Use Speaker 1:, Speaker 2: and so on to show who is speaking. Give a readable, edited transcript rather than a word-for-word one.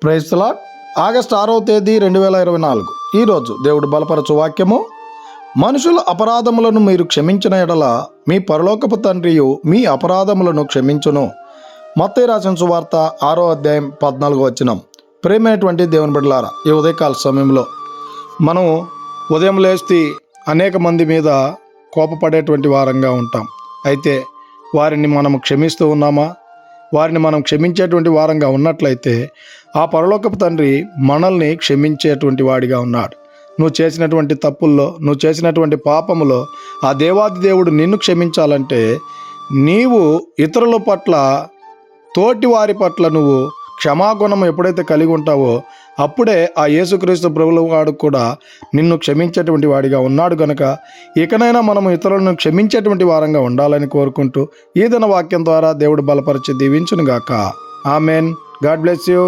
Speaker 1: Praise the lord. August 6వ తేదీ 2024. ఈరోజు దేవుడు బలపరచు వాక్యము, మనుషుల అపరాధములను మీరు క్షమించిన ఎడల మీ పరలోకపు తండ్రియు మీ అపరాధములను క్షమించును. మత్తయి రాసిన సువార్త 6వ అధ్యాయం 14వ వచనం. ప్రేమైనటువంటి దేవుని బిడ్డలారా, ఈ ఉదయకాల సమయంలో మనం ఉదయం లేచి అనేక మంది మీద కోపపడేటువంటి వారంగా ఉంటాం. అయితే వారిని మనం క్షమిస్తూ ఉన్నామా? వారిని మనం క్షమించేటువంటి వారంగా ఉన్నట్లయితే ఆ పరలోకపు తండ్రి మనల్ని క్షమించేటువంటి వాడిగా ఉన్నాడు. నువ్వు చేసినటువంటి తప్పుల్లో, నువ్వు చేసినటువంటి పాపములో ఆ దేవాది దేవుడు నిన్ను క్షమించాలంటే నీవు ఇతరుల పట్ల, తోటి వారి పట్ల నువ్వు క్షమాగుణం ఎప్పుడైతే కలిగి ఉంటావో అప్పుడే ఆ యేసుక్రీస్తు ప్రభువు వాడు కూడా నిన్ను క్షమించేటువంటి వాడిగా ఉన్నాడు. కనుక ఇకనైనా మనం ఇతరులను క్షమించేటువంటి వారంగా ఉండాలని కోరుకుంటూ ఈ దిన వాక్యం ద్వారా దేవుడు బలపరిచి దీవించునుగాక. ఆమెన్. God bless you.